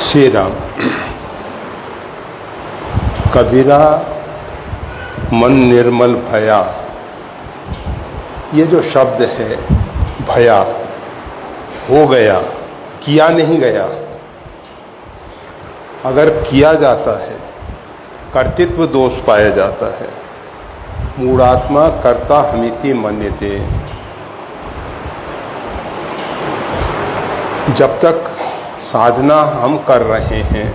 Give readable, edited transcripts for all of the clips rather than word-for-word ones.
श्री राम। कबीरा मन निर्मल भया, ये जो शब्द है भया, हो गया, किया नहीं गया। अगर किया जाता है कर्तृत्व दोष पाया जाता है। मूढ़ात्मा कर्ता हमिति मन्यते। जब तक साधना हम कर रहे हैं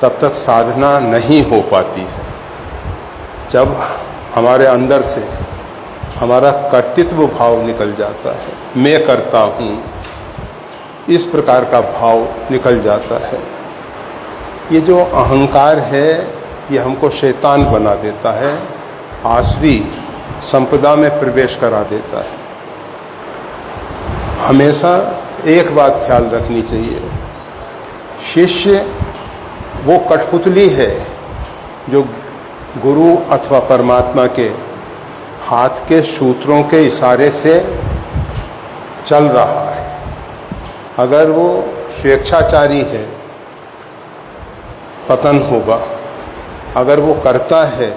तब तक साधना नहीं हो पाती है। जब हमारे अंदर से हमारा कर्तृत्व भाव निकल जाता है, मैं करता हूँ, इस प्रकार का भाव निकल जाता है। ये जो अहंकार है ये हमको शैतान बना देता है, आसुरी संपदा में प्रवेश करा देता है। हमेशा एक बात ख्याल रखनी चाहिए, शिष्य वो कठपुतली है जो गुरु अथवा परमात्मा के हाथ के सूत्रों के इशारे से चल रहा है। अगर वो स्वेच्छाचारी है पतन होगा, अगर वो करता है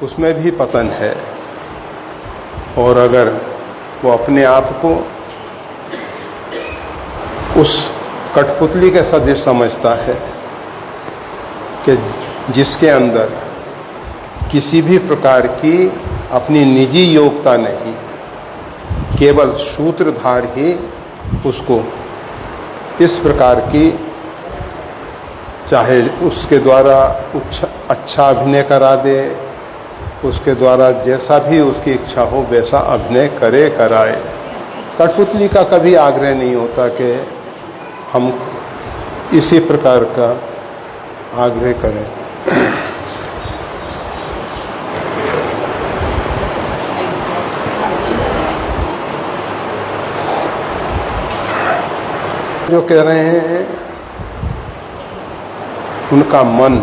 उसमें भी पतन है। और अगर वो अपने आप को उस कठपुतली के सदृश समझता है कि जिसके अंदर किसी भी प्रकार की अपनी निजी योग्यता नहीं है, केवल सूत्रधार ही उसको इस प्रकार की, चाहे उसके द्वारा अच्छा अभिनय करा दे, उसके द्वारा जैसा भी उसकी इच्छा हो वैसा अभिनय करे कराए। कठपुतली का कभी आग्रह नहीं होता कि हम इसी प्रकार का आग्रह करें। जो कह रहे हैं उनका मन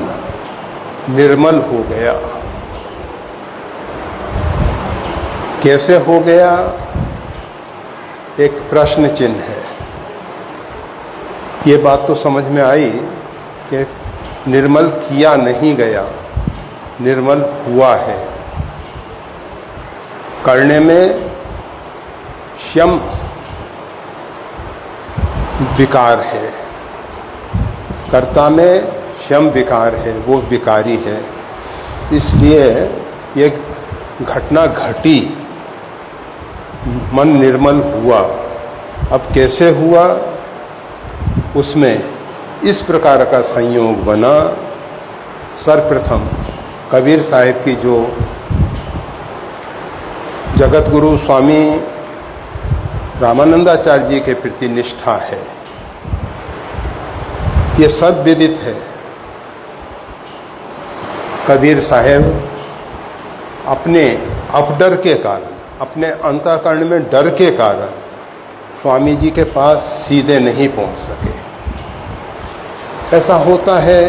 निर्मल हो गया। कैसे हो गया, एक प्रश्न चिन्ह है। ये बात तो समझ में आई कि निर्मल किया नहीं गया, निर्मल हुआ है। करने में श्यम विकार है, कर्ता में श्यम विकार है, वो विकारी है। इसलिए ये घटना घटी, मन निर्मल हुआ। अब कैसे हुआ, उसमें इस प्रकार का संयोग बना। सर्वप्रथम कबीर साहिब की जो जगत गुरु स्वामी रामानंदाचार्य जी के प्रति निष्ठा है, ये सब विदित है। कबीर साहब अपने अपडर के कारण, अपने अंतःकरण में डर के कारण स्वामी जी के पास सीधे नहीं पहुंच सके। ऐसा होता है,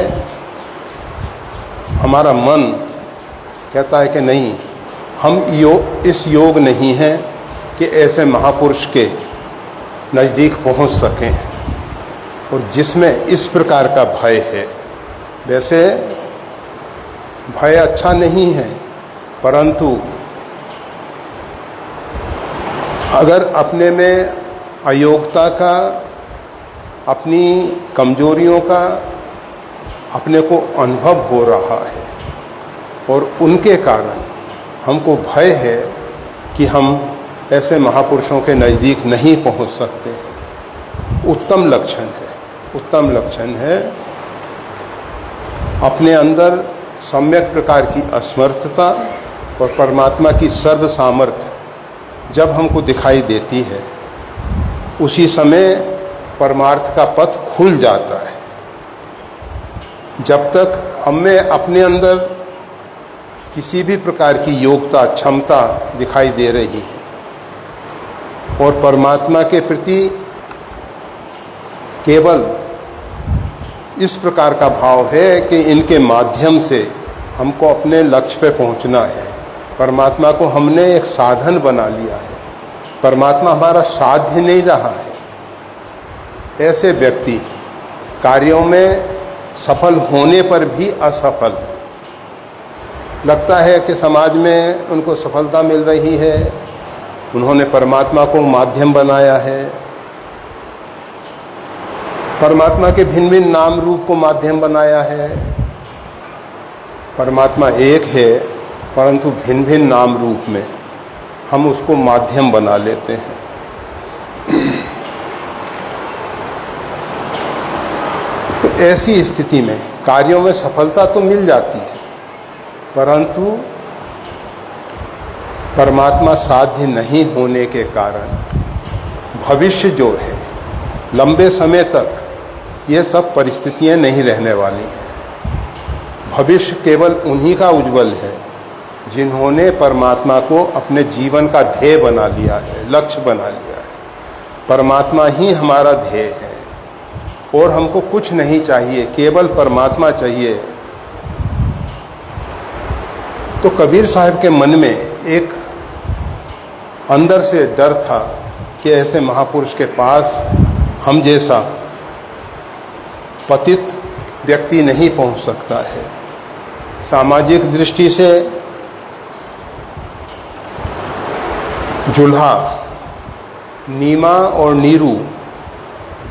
हमारा मन कहता है कि नहीं, हम इस योग नहीं हैं कि ऐसे महापुरुष के नज़दीक पहुंच सकें। और जिसमें इस प्रकार का भय है, वैसे भय अच्छा नहीं है, परंतु अगर अपने में अयोग्यता का, अपनी कमजोरियों का अपने को अनुभव हो रहा है और उनके कारण हमको भय है कि हम ऐसे महापुरुषों के नज़दीक नहीं पहुंच सकते हैं, उत्तम लक्षण है। उत्तम लक्षण है अपने अंदर सम्यक प्रकार की असमर्थता और परमात्मा की सर्व सामर्थ्य जब हमको दिखाई देती है, उसी समय परमार्थ का पथ खुल जाता है। जब तक हमें अपने अंदर किसी भी प्रकार की योग्यता, क्षमता दिखाई दे रही है और परमात्मा के प्रति केवल इस प्रकार का भाव है कि इनके माध्यम से हमको अपने लक्ष्य पे पहुंचना है, परमात्मा को हमने एक साधन बना लिया है, परमात्मा हमारा साध्य नहीं रहा है, ऐसे व्यक्ति कार्यों में सफल होने पर भी असफल है। लगता है कि समाज में उनको सफलता मिल रही है, उन्होंने परमात्मा को माध्यम बनाया है, परमात्मा के भिन्न भिन्न नाम रूप को माध्यम बनाया है। परमात्मा एक है, परंतु भिन्न भिन्न नाम रूप में हम उसको माध्यम बना लेते हैं। तो ऐसी स्थिति में कार्यों में सफलता तो मिल जाती है, परंतु परमात्मा साध्य नहीं होने के कारण भविष्य जो है, लंबे समय तक ये सब परिस्थितियां नहीं रहने वाली हैं। भविष्य केवल उन्हीं का उज्जवल है जिन्होंने परमात्मा को अपने जीवन का ध्येय बना लिया है, लक्ष्य बना लिया है। परमात्मा ही हमारा ध्येय है और हमको कुछ नहीं चाहिए, केवल परमात्मा चाहिए। तो कबीर साहब के मन में एक अंदर से डर था कि ऐसे महापुरुष के पास हम जैसा पतित व्यक्ति नहीं पहुंच सकता है। सामाजिक दृष्टि से जुल्हा, नीमा और नीरू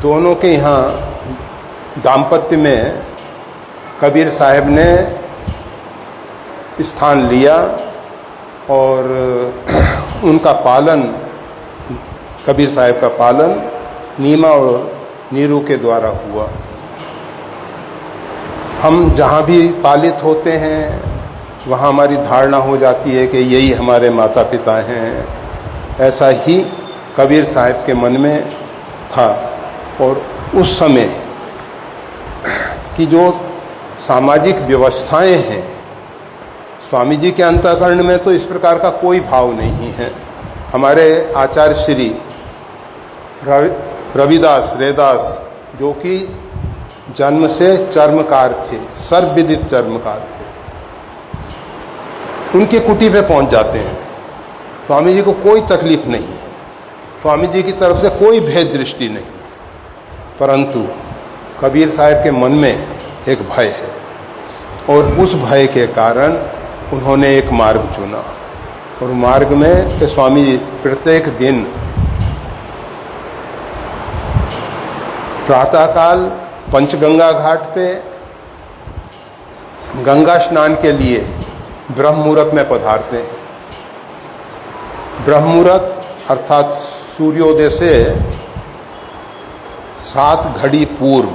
दोनों के यहाँ दाम्पत्य में कबीर साहब ने स्थान लिया और उनका पालन, कबीर साहब का पालन नीमा और नीरू के द्वारा हुआ। हम जहाँ भी पालित होते हैं वहाँ हमारी धारणा हो जाती है कि यही हमारे माता पिता हैं। ऐसा ही कबीर साहब के मन में था। और उस समय की जो सामाजिक व्यवस्थाएं हैं, स्वामी जी के अंतःकरण में तो इस प्रकार का कोई भाव नहीं है। हमारे आचार्य श्री रविदास रैदास, जो कि जन्म से चर्मकार थे, सर्वविदित चर्मकार थे, उनके कुटी पे पहुंच जाते हैं। स्वामी जी को कोई तकलीफ नहीं है, स्वामी जी की तरफ से कोई भेद दृष्टि नहीं है, परंतु कबीर साहब के मन में एक भय है और उस भय के कारण उन्होंने एक मार्ग चुना। और मार्ग में कि स्वामी जी प्रत्येक दिन प्रातःकाल पंचगंगा घाट पे गंगा स्नान के लिए ब्रह्म मुहूर्त में पधारते हैं। ब्रह्म मुहूर्त अर्थात सूर्योदय से 7 घड़ी पूर्व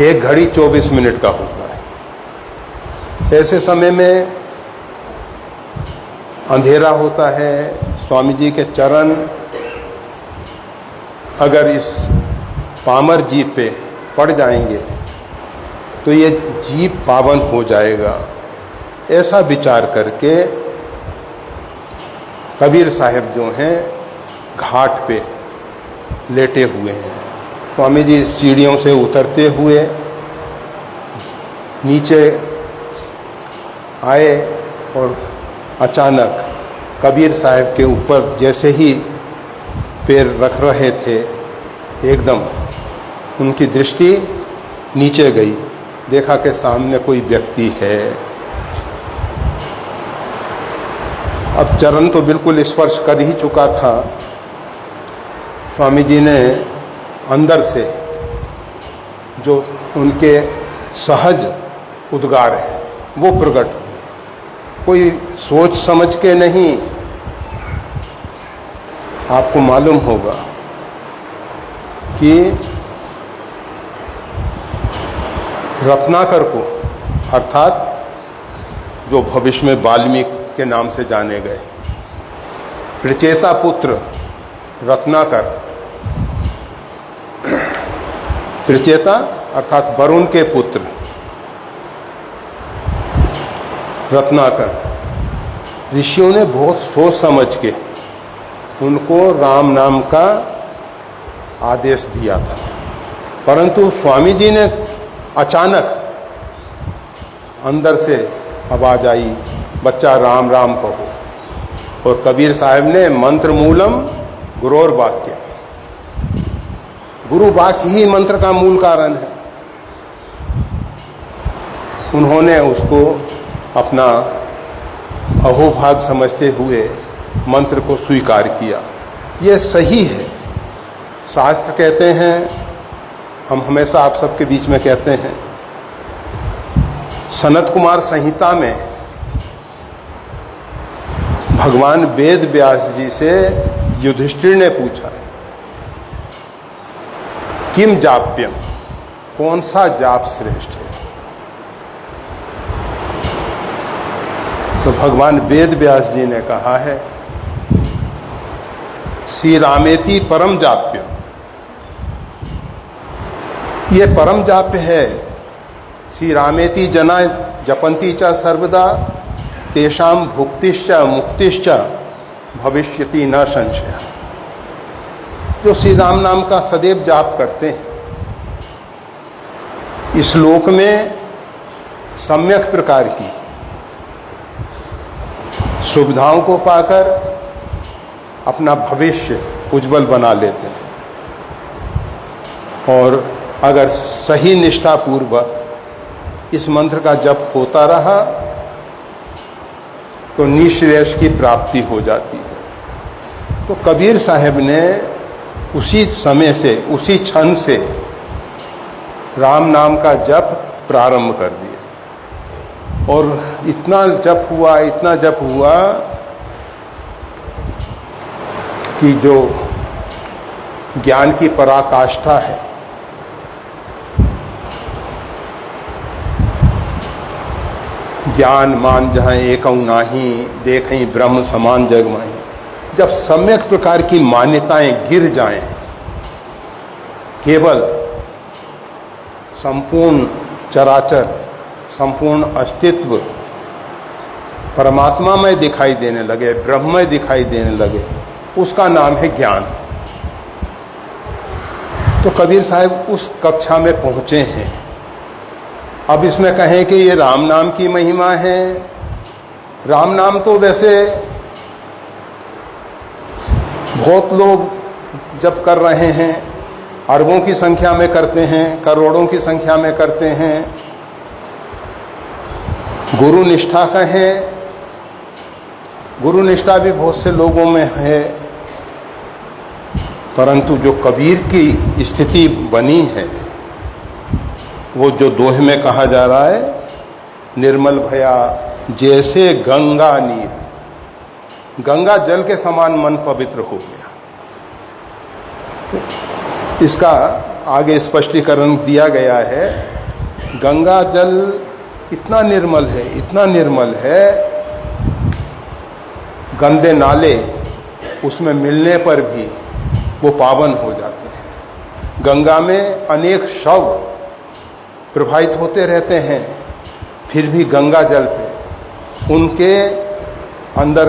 1 घड़ी 24 मिनट का होता है। ऐसे समय में अंधेरा होता है। स्वामी जी के चरण अगर इस पामर जीव पे पड़ जाएंगे तो ये जीव पावन हो जाएगा। ऐसा विचार करके कबीर साहब जो हैं घाट पे लेटे हुए हैं। स्वामी जी सीढ़ियों से उतरते हुए नीचे आए और अचानक कबीर साहब के ऊपर जैसे ही पैर रख रहे थे, एकदम उनकी दृष्टि नीचे गई। देखा कि सामने कोई व्यक्ति है। अब चरण तो बिल्कुल स्पर्श कर ही चुका था। स्वामी जी ने अंदर से जो उनके सहज उद्गार है वो प्रकट हुए। कोई सोच समझ के नहीं। आपको मालूम होगा कि रत्नाकर को, अर्थात जो भविष्य में वाल्मीकि के नाम से जाने गए, प्रचेता पुत्र रत्नाकर, प्रचेता अर्थात वरुण के पुत्र रत्नाकर, ऋषियों ने बहुत सोच समझ के उनको राम नाम का आदेश दिया था, परंतु स्वामी जी ने अचानक अंदर से आवाज आई, बच्चा राम राम कहो। और कबीर साहब ने मंत्र मूलम गुरोर वाक्य, गुरु वाक्य ही मंत्र का मूल कारण है। उन्होंने उसको अपना अहोभाग समझते हुए मंत्र को स्वीकार किया। ये सही है। शास्त्र कहते हैं, हम हमेशा आप सबके बीच में कहते हैं, सनत कुमार संहिता में भगवान वेद व्यास जी से युधिष्ठिर ने पूछा, किम जाप्यम, कौन सा जाप श्रेष्ठ है? तो भगवान वेद व्यास जी ने कहा है, श्री रामेति परम जाप्यम। ये परम जाप्य है। श्री रामेति जना जपंती च सर्वदा तेषाम भुक्तिश्च मुक्तिश्च भविष्यति न संशय। जो श्री राम नाम का सदैव जाप करते हैं, इस लोक में सम्यक प्रकार की सुविधाओं को पाकर अपना भविष्य उज्जवल बना लेते हैं। और अगर सही निष्ठापूर्वक इस मंत्र का जप होता रहा तो निःश्रेयस की प्राप्ति हो जाती है। तो कबीर साहब ने उसी समय से, उसी क्षण से राम नाम का जप प्रारंभ कर दिया। और इतना जप हुआ, इतना जप हुआ कि जो ज्ञान की पराकाष्ठा है, ज्ञान मान जहाँ एकौ नाही, देखई ब्रह्म समान जग माही। जब सम्यक प्रकार की मान्यताएं गिर जाएं, केवल संपूर्ण चराचर, संपूर्ण अस्तित्व परमात्मा में दिखाई देने लगे, ब्रह्म में दिखाई देने लगे, उसका नाम है ज्ञान। तो कबीर साहब उस कक्षा में पहुंचे हैं। अब इसमें कहें कि ये राम नाम की महिमा है। राम नाम तो वैसे बहुत लोग जप कर रहे हैं, अरबों की संख्या में करते हैं, करोड़ों की संख्या में करते हैं। गुरु निष्ठा कहें, गुरु निष्ठा भी बहुत से लोगों में है, परंतु जो कबीर की स्थिति बनी है, वो जो दोहे में कहा जा रहा है, निर्मल भया जैसे गंगा नीर, गंगा जल के समान मन पवित्र हो गया। इसका आगे स्पष्टीकरण दिया गया है। गंगा जल इतना निर्मल है, इतना निर्मल है, गंदे नाले उसमें मिलने पर भी वो पावन हो जाते हैं। गंगा में अनेक शव प्रवाहित होते रहते हैं, फिर भी गंगा जल पे उनके अंदर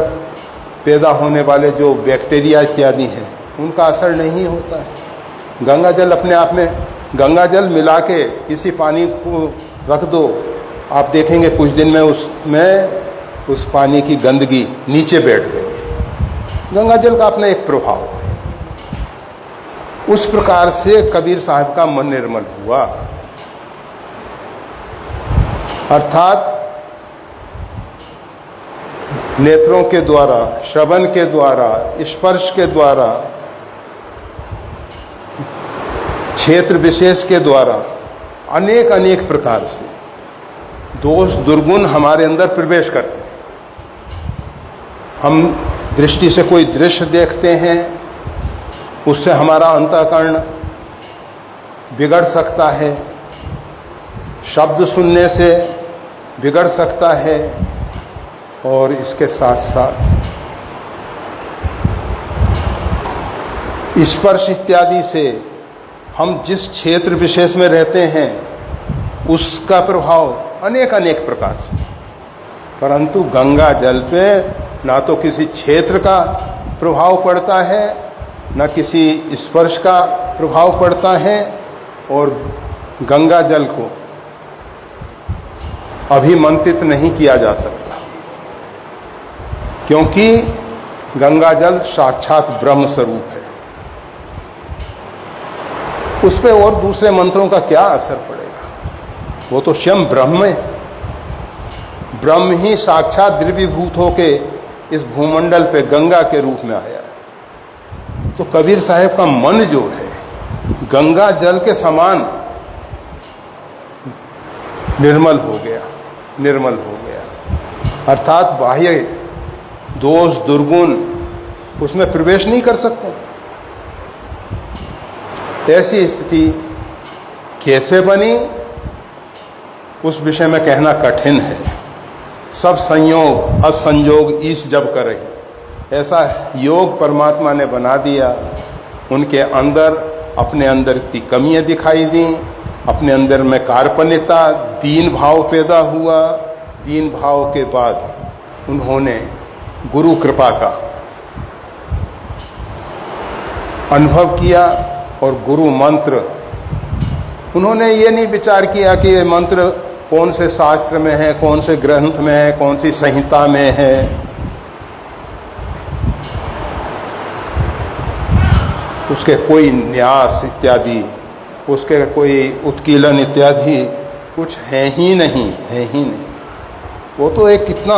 पैदा होने वाले जो बैक्टीरिया इत्यादि हैं, उनका असर नहीं होता है। गंगा जल अपने आप में, गंगा जल मिला के किसी पानी को रख दो, आप देखेंगे कुछ दिन में उसमें उस पानी की गंदगी नीचे बैठ गई। गंगा जल का अपना एक प्रभाव है। उस प्रकार से कबीर साहब का मन निर्मल हुआ, अर्थात नेत्रों के द्वारा, श्रवण के द्वारा, स्पर्श के द्वारा, क्षेत्र विशेष के द्वारा अनेक अनेक प्रकार से दोष दुर्गुण हमारे अंदर प्रवेश करते हैं। हम दृष्टि से कोई दृश्य देखते हैं, उससे हमारा अंतःकरण बिगड़ सकता है, शब्द सुनने से बिगड़ सकता है, और इसके साथ साथ स्पर्श इत्यादि से हम जिस क्षेत्र विशेष में रहते हैं उसका प्रभाव अनेक अनेक प्रकार से। परंतु गंगा जल पे ना तो किसी क्षेत्र का प्रभाव पड़ता है, न किसी स्पर्श का प्रभाव पड़ता है, और गंगा जल को अभिमंत्रित नहीं किया जा सकता, क्योंकि गंगा जल साक्षात ब्रह्म स्वरूप है। उस पर और दूसरे मंत्रों का क्या असर पड़ेगा? वो तो स्वयं ब्रह्म है। ब्रह्म ही साक्षात द्रवीभूत होके इस भूमंडल पे गंगा के रूप में आया है। तो कबीर साहब का मन जो है गंगा जल के समान निर्मल हो गया, निर्मल हो गया। अर्थात बाह्य दोष दुर्गुण उसमें प्रवेश नहीं कर सकते। ऐसी स्थिति कैसे बनी उस विषय में कहना कठिन है। सब संयोग असंयोग ईश जब कर रही, ऐसा योग परमात्मा ने बना दिया। उनके अंदर अपने अंदर की कमियां दिखाई दी, अपने अंदर में कार्पण्यता, दीन भाव पैदा हुआ। दीन भाव के बाद उन्होंने गुरु कृपा का अनुभव किया और गुरु मंत्र, उन्होंने ये नहीं विचार किया कि ये मंत्र कौन से शास्त्र में है, कौन से ग्रंथ में है, कौन सी संहिता में है। उसके कोई न्यास इत्यादि, उसके कोई उत्कीलन इत्यादि कुछ है ही नहीं, है ही नहीं। वो तो एक कितना,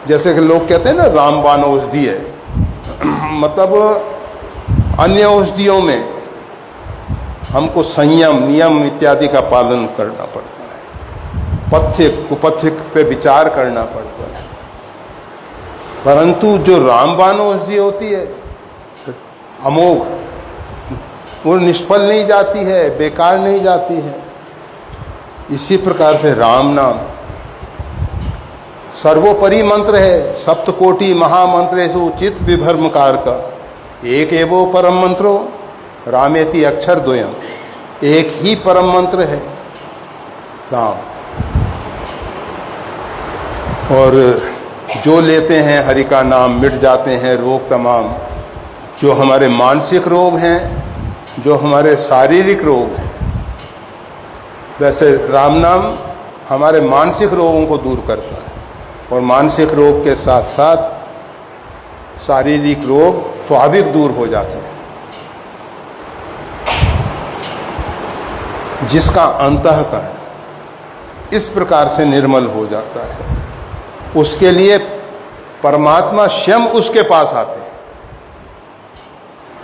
जैसे कि लोग कहते हैं ना रामबाण औषधि है, मतलब अन्य औषधियों में हमको संयम नियम इत्यादि का पालन करना पड़ता है, पथ्य कुपथ्य पे विचार करना पड़ता है। परंतु जो रामबाण औषधि होती है अमोघ, वो निष्फल नहीं जाती है, बेकार नहीं जाती है। इसी प्रकार से राम नाम सर्वोपरि मंत्र है। सप्तकोटि महामंत्रेषु चित्त विभ्रमकार का एक एवो परम मंत्रो रामेति अक्षर द्वयम। एक ही परम मंत्र है राम। और जो लेते हैं हरि का नाम मिट जाते हैं रोग तमाम। जो हमारे मानसिक रोग हैं, जो हमारे शारीरिक रोग हैं, वैसे राम नाम हमारे मानसिक रोगों को दूर करता है। और मानसिक रोग के साथ साथ शारीरिक रोग स्वाभाविक दूर हो जाते हैं। जिसका अंतःकरण इस प्रकार से निर्मल हो जाता है, उसके लिए परमात्मा स्वयं उसके पास आते हैं।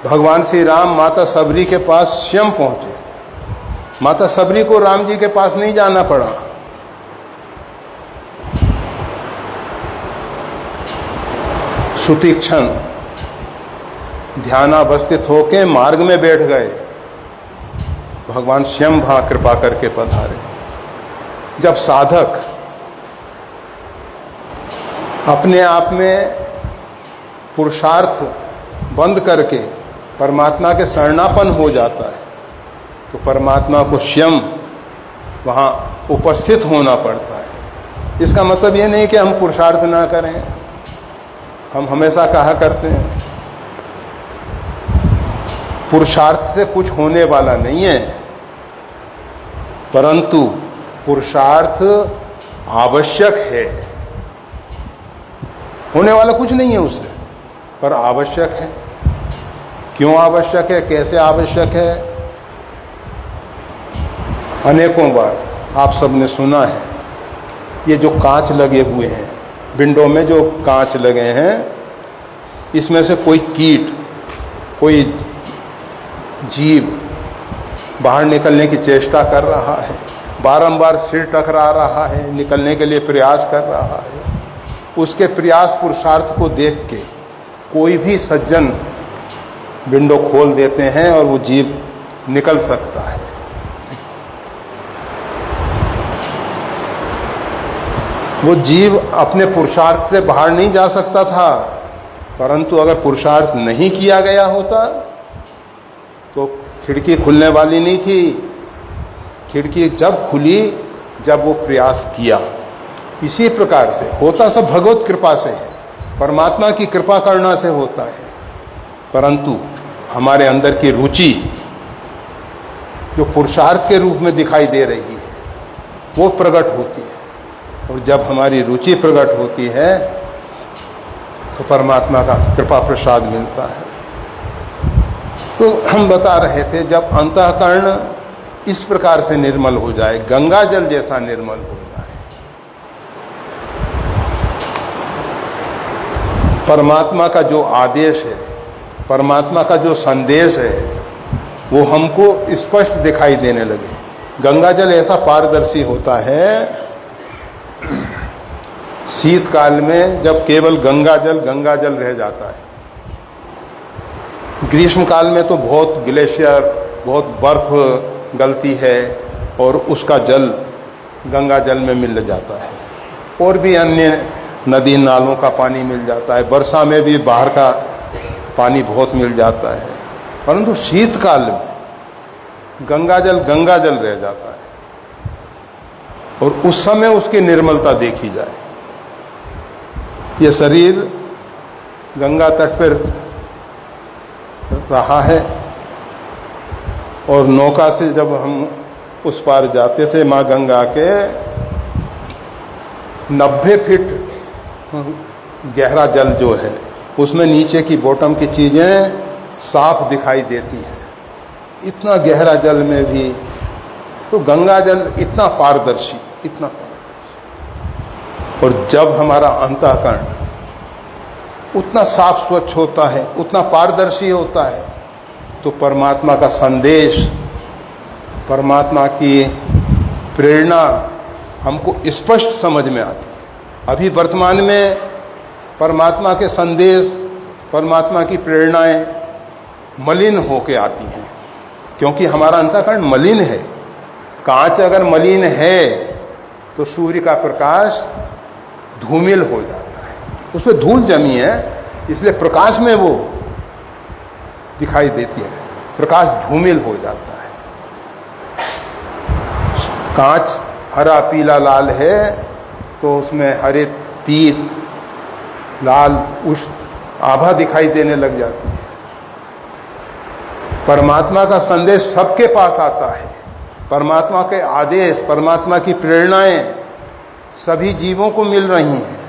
भगवान श्री राम माता सबरी के पास स्वयं पहुंचे। माता सबरी को राम जी के पास नहीं जाना पड़ा। सुतीक्षण ध्यानावस्थित होके मार्ग में बैठ गए। भगवान स्वयं वहां कृपा करके पधारे। जब साधक अपने आप में पुरुषार्थ बंद करके परमात्मा के शरणापन हो जाता है, तो परमात्मा को स्वयं वहाँ उपस्थित होना पड़ता है। इसका मतलब ये नहीं कि हम पुरुषार्थ ना करें। हम हमेशा कहा करते हैं पुरुषार्थ से कुछ होने वाला नहीं है, परंतु पुरुषार्थ आवश्यक है। होने वाला कुछ नहीं है उससे, पर आवश्यक है। क्यों आवश्यक है, कैसे आवश्यक है? अनेकों बार आप सबने सुना है, ये जो कांच लगे हुए हैं विंडो में, जो कांच लगे हैं, इसमें से कोई कीट, कोई जीव बाहर निकलने की चेष्टा कर रहा है, बारंबार सिर टकरा रहा है, निकलने के लिए प्रयास कर रहा है। उसके प्रयास पुरुषार्थ को देख के कोई भी सज्जन विंडो खोल देते हैं और वो जीव निकल सकता है। वो जीव अपने पुरुषार्थ से बाहर नहीं जा सकता था, परंतु अगर पुरुषार्थ नहीं किया गया होता तो खिड़की खुलने वाली नहीं थी। खिड़की जब खुली जब वो प्रयास किया। इसी प्रकार से होता सब भगवत कृपा से है, परमात्मा की कृपा करना से होता है। परंतु हमारे अंदर की रुचि जो पुरुषार्थ के रूप में दिखाई दे रही है वो प्रकट होती है। और जब हमारी रुचि प्रकट होती है तो परमात्मा का कृपा प्रसाद मिलता है। तो हम बता रहे थे, जब अंतःकरण इस प्रकार से निर्मल हो जाए, गंगा जल जैसा निर्मल हो जाए, परमात्मा का जो आदेश है, परमात्मा का जो संदेश है, वो हमको स्पष्ट दिखाई देने लगे। गंगा जल ऐसा पारदर्शी होता है, शीतकाल में जब केवल गंगा जल रह जाता है, ग्रीष्म काल में तो बहुत ग्लेशियर, बहुत बर्फ गलती है और उसका जल गंगा जल में मिल जाता है, और भी अन्य नदी नालों का पानी मिल जाता है, वर्षा में भी बाहर का पानी बहुत मिल जाता है, परंतु शीतकाल में गंगा जल रह जाता है, और उस समय उसकी निर्मलता देखी जाए। ये शरीर गंगा तट पर रहा है, और नौका से जब हम उस पार जाते थे माँ गंगा के, 90 फीट गहरा जल जो है, उसमें नीचे की बॉटम की चीज़ें साफ दिखाई देती हैं। इतना गहरा जल में भी तो गंगा जल इतना पारदर्शी, इतना पारदर्शी। और जब हमारा अंतःकरण उतना साफ स्वच्छ होता है, उतना पारदर्शी होता है, तो परमात्मा का संदेश, परमात्मा की प्रेरणा हमको स्पष्ट समझ में आती है। अभी वर्तमान में परमात्मा के संदेश, परमात्मा की प्रेरणाएं मलिन होके आती हैं, क्योंकि हमारा अंतःकरण मलिन है। कांच अगर मलिन है तो सूर्य का प्रकाश धूमिल हो जाता है, उसमें धूल जमी है, इसलिए प्रकाश में वो दिखाई देती है, प्रकाश धूमिल हो जाता है। कांच हरा पीला लाल है तो उसमें हरित पीत लाल उष्ण आभा दिखाई देने लग जाती है। परमात्मा का संदेश सबके पास आता है, परमात्मा के आदेश, परमात्मा की प्रेरणाएं सभी जीवों को मिल रही हैं,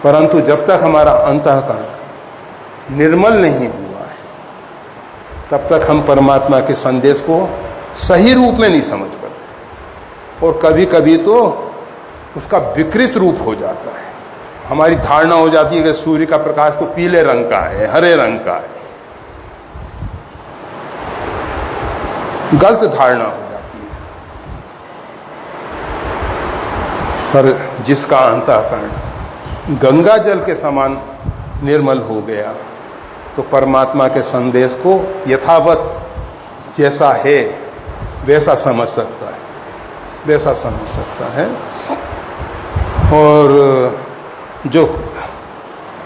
परंतु जब तक हमारा अंतःकरण निर्मल नहीं हुआ है, तब तक हम परमात्मा के संदेश को सही रूप में नहीं समझ पाते, और कभी कभी तो उसका विकृत रूप हो जाता है। हमारी धारणा हो जाती है कि सूर्य का प्रकाश तो पीले रंग का है, हरे रंग का है, गलत धारणा हो जाती है। पर जिसका अंतःकरण गंगा जल के समान निर्मल हो गया, तो परमात्मा के संदेश को यथावत जैसा है वैसा समझ सकता है, वैसा समझ सकता है। और जो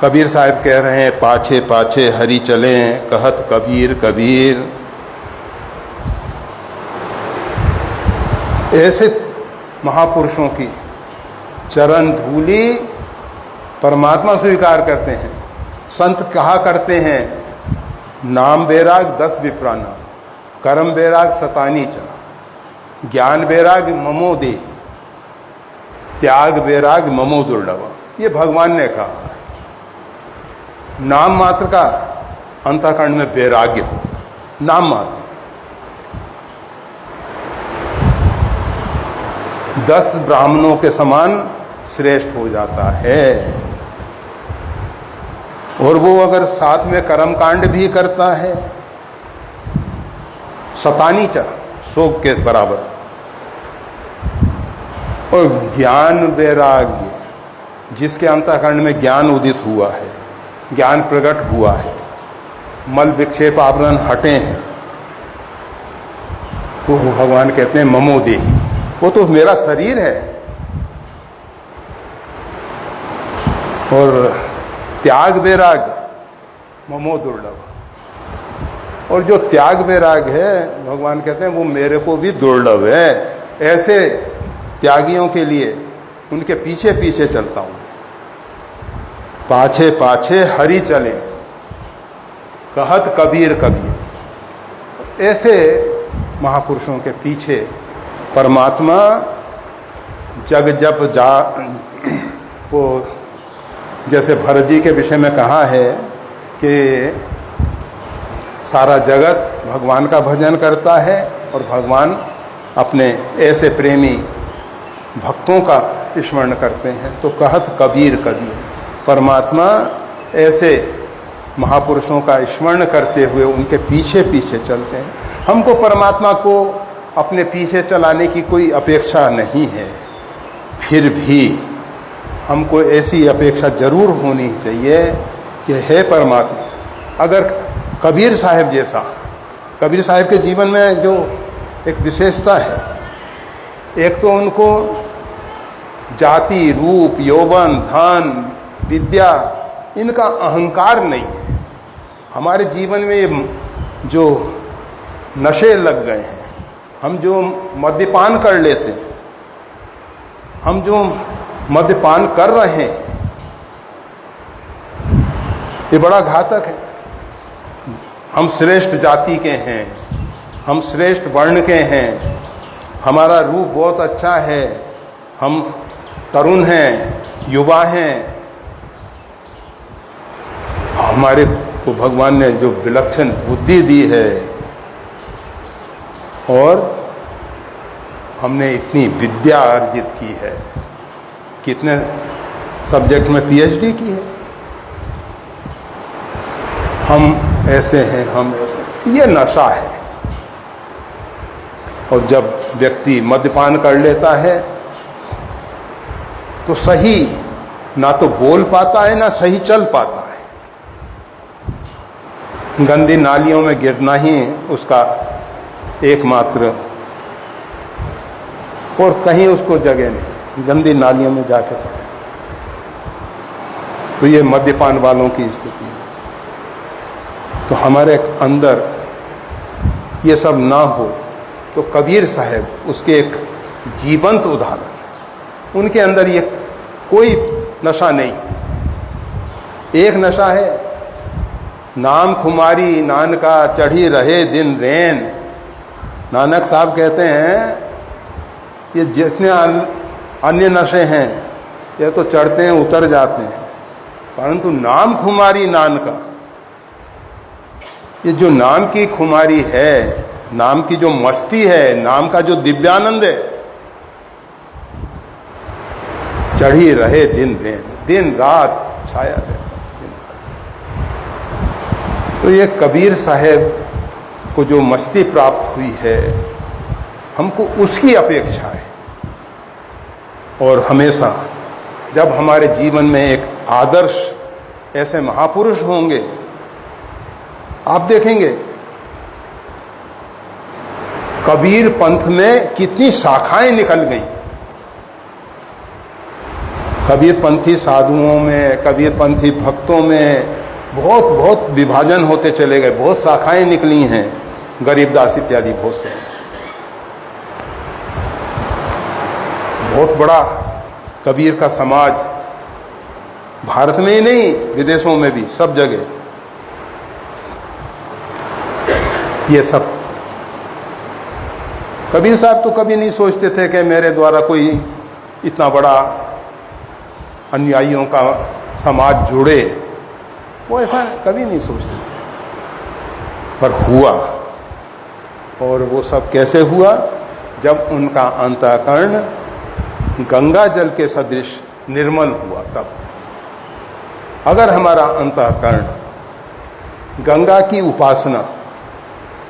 कबीर साहब कह रहे हैं, पाछे पाछे हरि चलें, कहत कबीर कबीर, ऐसे महापुरुषों की चरण धूली परमात्मा स्वीकार करते हैं। संत कहा करते हैं, नाम बैराग 10 विप्राना, कर्म बैराग शतानी चा, ज्ञान बैराग ममो देहि, त्याग बैराग ममो दुर्लभ। ये भगवान ने कहा है। नाम मात्र का अंतःकरण में वैराग्य हो, नाम मात्र 10 ब्राह्मणों के समान श्रेष्ठ हो जाता है। और वो अगर साथ में कर्म कांड भी करता है, शतानी चा, शोक के बराबर। और ज्ञान वैराग्य, जिसके अंतःकरण में ज्ञान उदित हुआ है, ज्ञान प्रकट हुआ है, मल विक्षेप आवरण हटे हैं, तो भगवान कहते हैं ममो देहि, वो तो मेरा शरीर है। और त्याग वैराग्य ममो दुर्लभ, और जो त्याग वैराग है भगवान कहते हैं वो मेरे को भी दुर्लभ है। ऐसे त्यागियों के लिए उनके पीछे पीछे चलता हूं। पाछे पाछे हरि चले, कहत कबीर कबीर। ऐसे महापुरुषों के पीछे परमात्मा जग जप जा, वो जैसे भरत जी के विषय में कहा है कि सारा जगत भगवान का भजन करता है और भगवान अपने ऐसे प्रेमी भक्तों का स्मरण करते हैं। तो कहत कबीर कबीर, परमात्मा ऐसे महापुरुषों का स्मरण करते हुए उनके पीछे पीछे चलते हैं। हमको परमात्मा को अपने पीछे चलाने की कोई अपेक्षा नहीं है, फिर भी हमको ऐसी अपेक्षा जरूर होनी चाहिए कि हे परमात्मा, अगर कबीर साहब जैसा, कबीर साहब के जीवन में जो एक विशेषता है, एक तो उनको जाति, रूप, यौवन, धन, विद्या, इनका अहंकार नहीं है। हमारे जीवन में ये जो नशे लग गए हैं, हम जो मद्यपान कर लेते हैं, हम जो मद्यपान कर रहे हैं, ये बड़ा घातक है। हम श्रेष्ठ जाति के हैं, हम श्रेष्ठ वर्ण के हैं, हमारा रूप बहुत अच्छा है, हम तरुण हैं, युवा हैं, हमारे को भगवान ने जो विलक्षण बुद्धि दी है और हमने इतनी विद्या अर्जित की है, कितने सब्जेक्ट में पीएचडी की है, हम ऐसे हैं, हम ऐसे हैं, ये नशा है। और जब व्यक्ति मद्यपान कर लेता है तो सही ना तो बोल पाता है ना सही चल पाता है, गंदी नालियों में गिरना ही उसका एकमात्र, और कहीं उसको जगह नहीं, गंदी नालियों में जाके पड़े। तो ये मद्यपान वालों की स्थिति है। तो हमारे अंदर ये सब ना हो तो कबीर साहब उसके एक जीवंत उदाहरण है। उनके अंदर ये कोई नशा नहीं। एक नशा है नाम खुमारी नानका चढ़ी रहे दिन रैन। नानक साहब कहते हैं ये जितने अन्य नशे हैं ये तो चढ़ते हैं उतर जाते हैं, परंतु नाम खुमारी नानका, ये जो नाम की खुमारी है, नाम की जो मस्ती है, नाम का जो दिव्यानंद है, चढ़ी रहे दिन रैन, दिन रात छाया रहता है, दिन रात। तो ये कबीर साहब को जो मस्ती प्राप्त हुई है, हमको उसकी अपेक्षा है। और हमेशा जब हमारे जीवन में एक आदर्श ऐसे महापुरुष होंगे, आप देखेंगे कबीर पंथ में कितनी शाखाएं निकल गई। कबीरपंथी साधुओं में, कबीरपंथी भक्तों में बहुत बहुत विभाजन होते चले गए, बहुत शाखाएं निकली हैं, गरीबदास इत्यादि बहुत से। बहुत बड़ा कबीर का समाज भारत में ही नहीं, विदेशों में भी, सब जगह ये सब। कबीर साहब तो कभी नहीं सोचते थे कि मेरे द्वारा कोई इतना बड़ा अनुयायियों का समाज जुड़े, वो ऐसा कभी नहीं सोचते थे, पर हुआ। और वो सब कैसे हुआ? जब उनका अंतःकरण गंगा जल के सदृश निर्मल हुआ तब। अगर हमारा अंतःकरण गंगा की उपासना,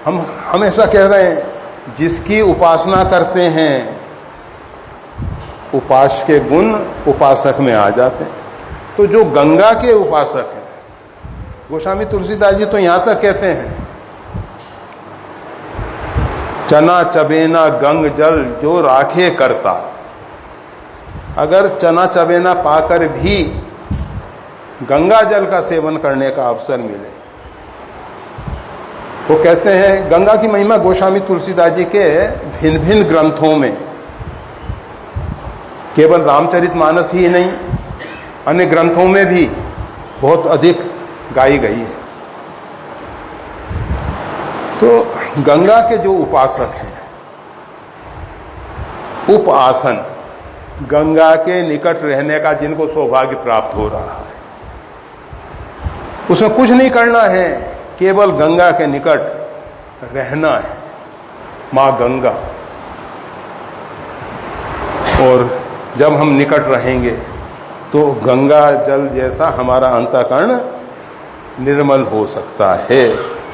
हम हमेशा कह रहे हैं जिसकी उपासना करते हैं उपास के गुण उपासक में आ जाते हैं। तो जो गंगा के उपासक हैं, गोस्वामी तुलसीदास जी तो यहाँ तक कहते हैं, चना चबेना गंग जल जो राखे करता। अगर चना चबेना पाकर भी गंगा जल का सेवन करने का अवसर मिले, वो कहते हैं गंगा की महिमा गोस्वामी तुलसीदास जी के भिन्न भिन्न ग्रंथों में, केवल रामचरितमानस ही नहीं, अन्य ग्रंथों में भी बहुत अधिक गाई गई है। तो गंगा के जो उपासक हैं, उपासन, गंगा के निकट रहने का जिनको सौभाग्य प्राप्त हो रहा है, उसमें कुछ नहीं करना है, केवल गंगा के निकट रहना है, माँ गंगा। और जब हम निकट रहेंगे तो गंगा जल जैसा हमारा अंतःकरण निर्मल हो सकता है।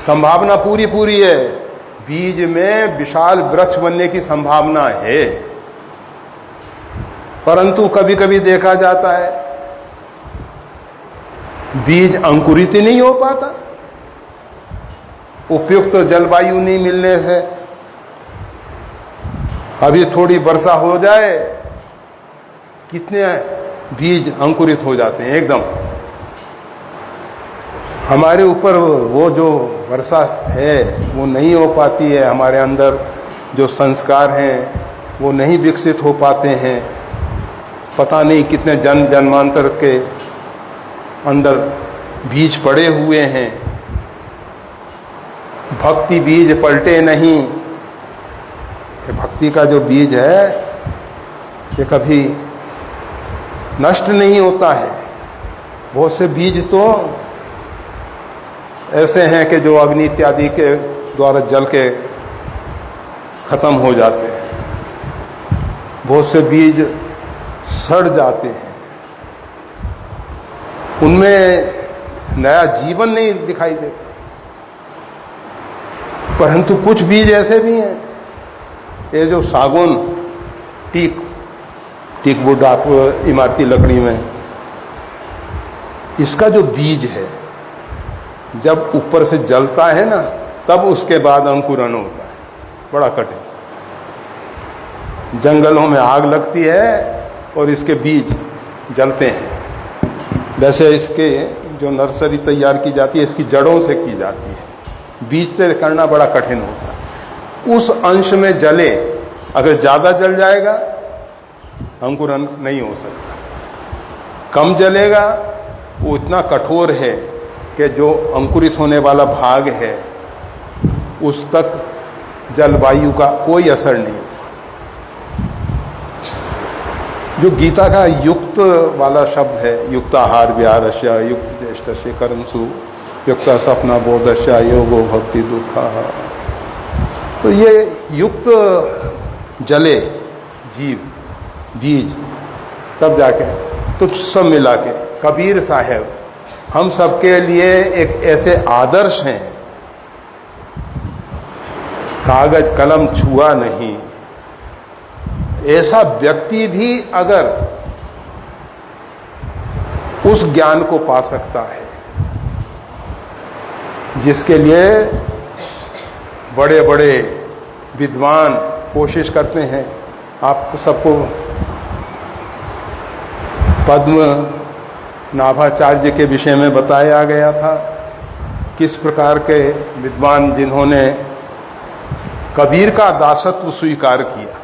संभावना पूरी पूरी है, बीज में विशाल वृक्ष बनने की संभावना है। परंतु कभी कभी देखा जाता है बीज अंकुरित ही नहीं हो पाता, उपयुक्त जलवायु नहीं मिलने से। अभी थोड़ी वर्षा हो जाए, कितने बीज अंकुरित हो जाते हैं एकदम। हमारे ऊपर वो जो वर्षा है वो नहीं हो पाती है, हमारे अंदर जो संस्कार हैं वो नहीं विकसित हो पाते हैं। पता नहीं कितने जन्मांतर के अंदर बीज पड़े हुए हैं, भक्ति बीज पलटे नहीं। ये भक्ति का जो बीज है ये कभी नष्ट नहीं होता है। बहुत से बीज तो ऐसे हैं कि जो अग्नि इत्यादि के द्वारा जल के खत्म हो जाते हैं, बहुत से बीज सड़ जाते हैं, उनमें नया जीवन नहीं दिखाई देता। परंतु कुछ बीज ऐसे भी हैं, ये जो सागौन टीक वुड आप इमारती लकड़ी में, इसका जो बीज है जब ऊपर से जलता है ना तब उसके बाद अंकुरन होता है, बड़ा कठिन। जंगलों में आग लगती है और इसके बीज जलते हैं। वैसे इसके जो नर्सरी तैयार की जाती है इसकी जड़ों से की जाती है, बीज से करना बड़ा कठिन होता है। उस अंश में जले, अगर ज़्यादा जल जाएगा अंकुरन नहीं हो सकता, कम जलेगा वो इतना कठोर है कि जो अंकुरित होने वाला भाग है उस तक जलवायु का कोई असर नहीं। जो गीता का युक्त वाला शब्द है, युक्ताहार विहारस्य युक्त ज्येष्ठस्य कर्मसु युक्त सपना बोधस्य योगो भक्ति दुखा, तो ये युक्त जले जीव बीज तब जाके तो सब मिला के कबीर साहब हम सबके लिए एक ऐसे आदर्श हैं, कागज कलम छुआ नहीं। ऐसा व्यक्ति भी अगर उस ज्ञान को पा सकता है जिसके लिए बड़े बड़े विद्वान कोशिश करते हैं। आपको सबको पद्म नाभाचार्य के विषय में बताया गया था, किस प्रकार के विद्वान जिन्होंने कबीर का दासत्व स्वीकार किया,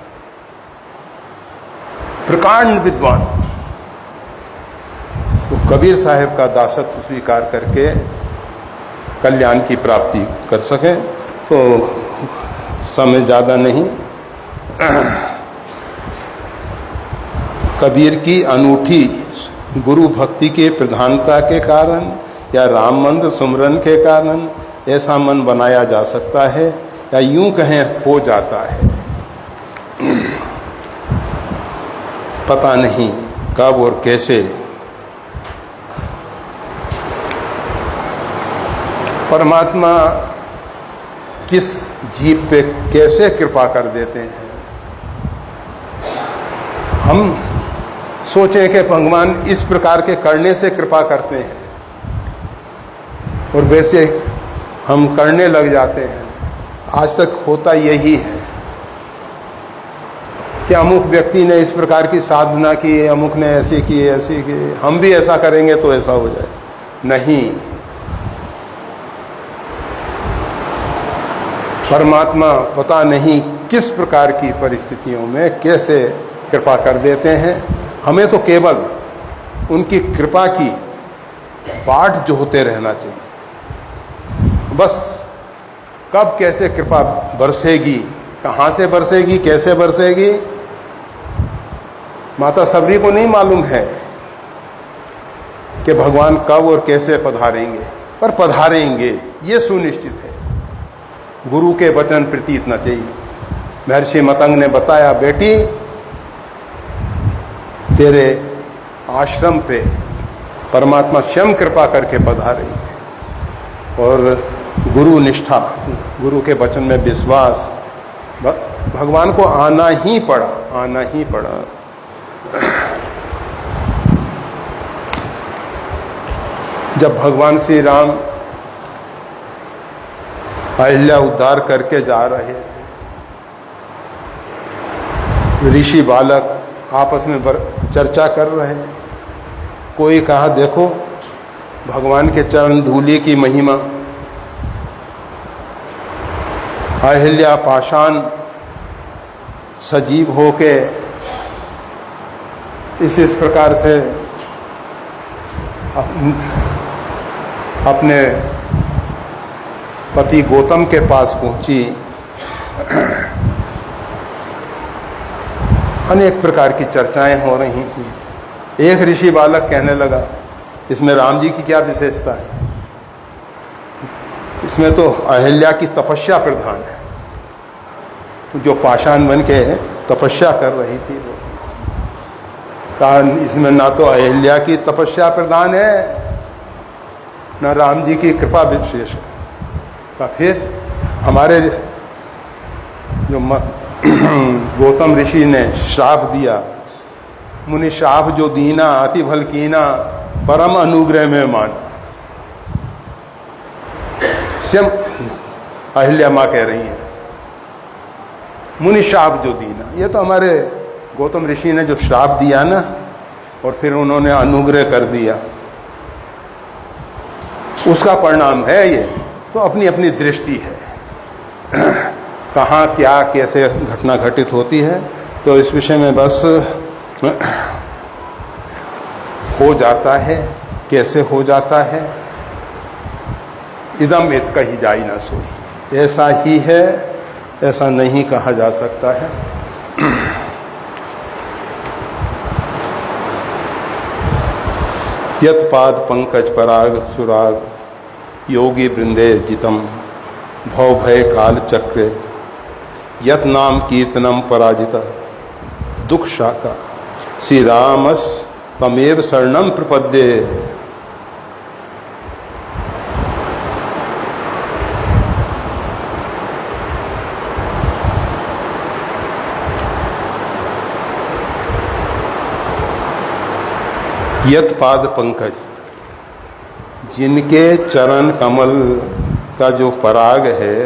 प्रकांड विद्वान, तो कबीर साहब का दासत्व स्वीकार करके कल्याण की प्राप्ति कर सकें। तो समय ज़्यादा नहीं, कबीर की अनूठी गुरु भक्ति के प्रधानता के कारण या राम मंत्र सुमरन के कारण ऐसा मन बनाया जा सकता है, या यूं कहें हो जाता है। पता नहीं कब और कैसे परमात्मा किस जीव पे कैसे कृपा कर देते हैं। हम सोचें कि भगवान इस प्रकार के करने से कृपा करते हैं और वैसे हम करने लग जाते हैं। आज तक होता यही है कि अमुक व्यक्ति ने इस प्रकार की साधना की, अमुक ने ऐसी की, हम भी ऐसा करेंगे तो ऐसा हो जाए। नहीं, परमात्मा पता नहीं किस प्रकार की परिस्थितियों में कैसे कृपा कर देते हैं। हमें तो केवल उनकी कृपा की बाट जोहते रहना चाहिए। बस कब कैसे कृपा बरसेगी, कहाँ से बरसेगी, कैसे बरसेगी, माता सबरी को नहीं मालूम है कि भगवान कब और कैसे पधारेंगे। पर पधारेंगे, ये सुनिश्चित है। गुरु के वचन प्रतीत न चाहिए। महर्षि मतंग ने बताया, बेटी तेरे आश्रम पे परमात्मा स्वयं कृपा करके पधारेंगे। और गुरु निष्ठा, गुरु के वचन में विश्वास, भगवान को आना ही पड़ा, आना ही पड़ा। जब भगवान श्री राम अहिल्या उद्धार करके जा रहे थे, ऋषि बालक आपस में चर्चा कर रहे हैं। कोई कहा, देखो भगवान के चरण धूलि की महिमा, अहिल्या पाषाण सजीव होके इस प्रकार से अपने पति गौतम के पास पहुंची। अनेक प्रकार की चर्चाएं हो रही थी। एक ऋषि बालक कहने लगा, इसमें राम जी की क्या विशेषता है? इसमें तो अहिल्या की तपस्या प्रधान है। जो पाषाण बन के तपस्या कर रही थी, वो कहा इसमें ना तो अहिल्या की तपस्या प्रधान है, न राम जी की कृपा विशेष है। फिर हमारे जो गौतम ऋषि ने श्राप दिया, मुनि श्राप जो दीना अति भल कीना, परम अनुग्रह में मान। स्वयं अहिल्या माँ कह रही हैं, मुनि श्राप जो दीना, ये तो हमारे गौतम ऋषि ने जो श्राप दिया ना, और फिर उन्होंने अनुग्रह कर दिया, उसका परिणाम है ये। तो अपनी अपनी दृष्टि है, कहाँ क्या कैसे घटना घटित होती है, तो इस विषय में बस हो जाता है, कैसे हो जाता है, इदम इत कही जाई ना सोई, ऐसा ही है, ऐसा नहीं कहा जा सकता है। यत पाद पंकज पराग सुराग योगी वृंदे जितम भव भय काल चक्रे यत नाम कीर्तनम पराजिता दुख शाका श्री रामस तमेव शरणम प्रपद्ये। यत पाद पंकज, जिनके चरण कमल का जो पराग है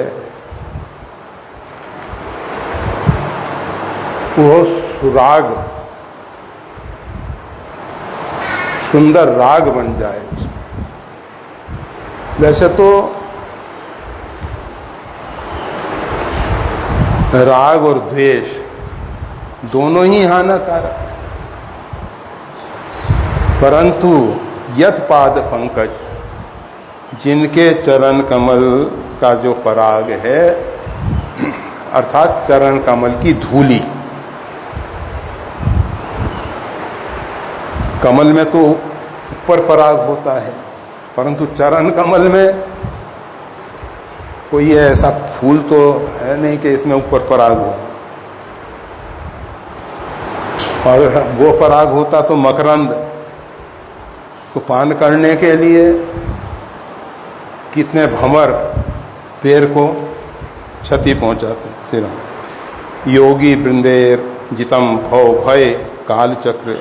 वो सुराग, सुंदर राग बन जाए उसमें। वैसे तो राग और द्वेष दोनों ही हानिकारक है, परंतु यत पाद पंकज, जिनके चरण कमल का जो पराग है, अर्थात चरण कमल की धूली। कमल में तो ऊपर पराग होता है, परंतु चरण कमल में कोई ऐसा फूल तो है नहीं कि इसमें ऊपर पराग हो, और वो पराग होता तो मकरंद को पान करने के लिए कितने भंवर पैर को क्षति पहुंचाते हैं। सिर योगी वृंदेर जितम भव भय काल चक्र,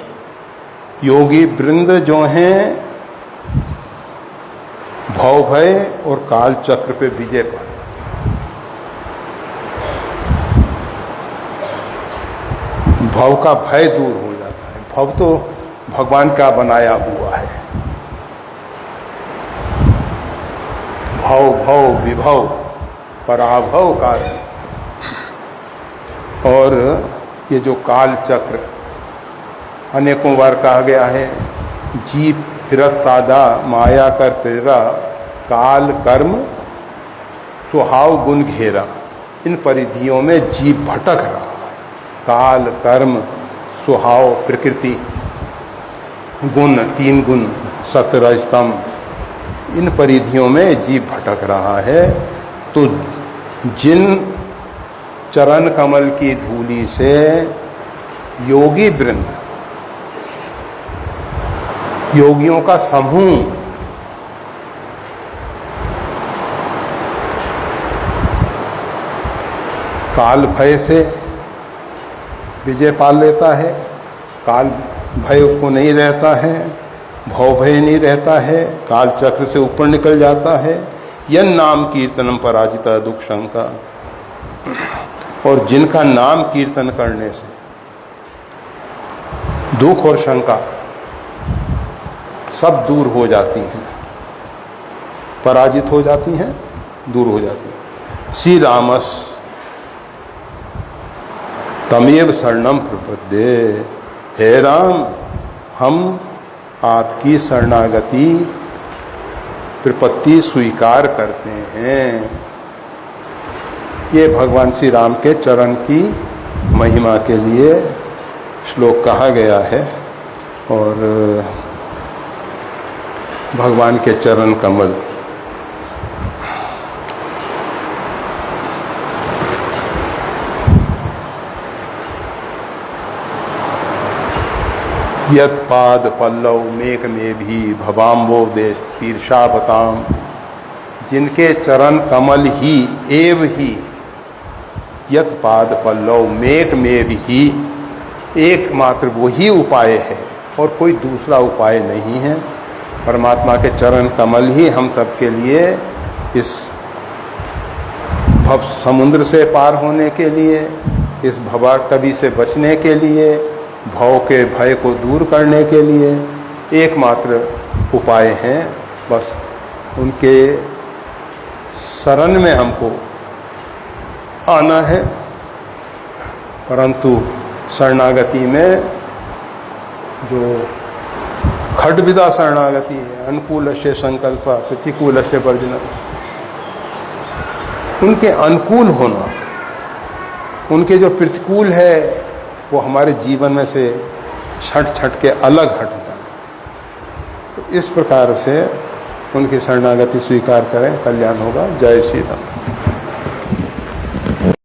योगी वृंद जो हैं भव भय और काल चक्र पे विजय पा जाते हैं। भव का भय दूर हो जाता है। भव तो भगवान का बनाया हुआ है। भव भव विभव पराभव कारण, और ये जो काल चक्र अनेकों बार कहा गया है, जीव फिरत साधा माया कर प्रेरा, काल कर्म सुहाव गुण घेरा। इन परिधियों में जीव भटक रहा। काल कर्म सुहाव प्रकृति गुण, तीन गुण सत्व रज तम, इन परिधियों में जीव भटक रहा है। तो जिन चरण कमल की धूली से योगी वृंद, योगियों का समूह काल भय से विजय पा लेता है, काल भय को नहीं रहता है, भव भय नहीं रहता है, काल चक्र से ऊपर निकल जाता है। यन नाम कीर्तनम पराजिता दुख शंका, और जिनका नाम कीर्तन करने से दुख और शंका सब दूर हो जाती हैं, पराजित हो जाती हैं, दूर हो जाती हैं। श्री रामस तमेव शरणम प्रपद्ये, हे राम हम आपकी शरणागति प्रपत्ति स्वीकार करते हैं। ये भगवान श्री राम के चरण की महिमा के लिए श्लोक कहा गया है। और भगवान के चरण कमल यत पाद पल्लव मेघ में भी भवाम्बो देश तीर्षावताम, जिनके चरण कमल ही एव ही यत पाद पल्लव मेघ में भी एकमात्र वही उपाय है और कोई दूसरा उपाय नहीं है। परमात्मा के चरण कमल ही हम सबके लिए इस भव समुद्र से पार होने के लिए, इस भवाटवी से बचने के लिए, भव के भय को दूर करने के लिए एकमात्र उपाय हैं। बस उनके शरण में हमको आना है। परंतु शरणागति में जो खड्विदा शरणागति है, अनुकूलस्य संकल्प प्रतिकूलस्य वर्जन, उनके अनुकूल होना, उनके जो प्रतिकूल है वो हमारे जीवन में से छट के अलग हट जाए। तो इस प्रकार से उनकी शरणागति स्वीकार करें, कल्याण होगा। जय श्री राम।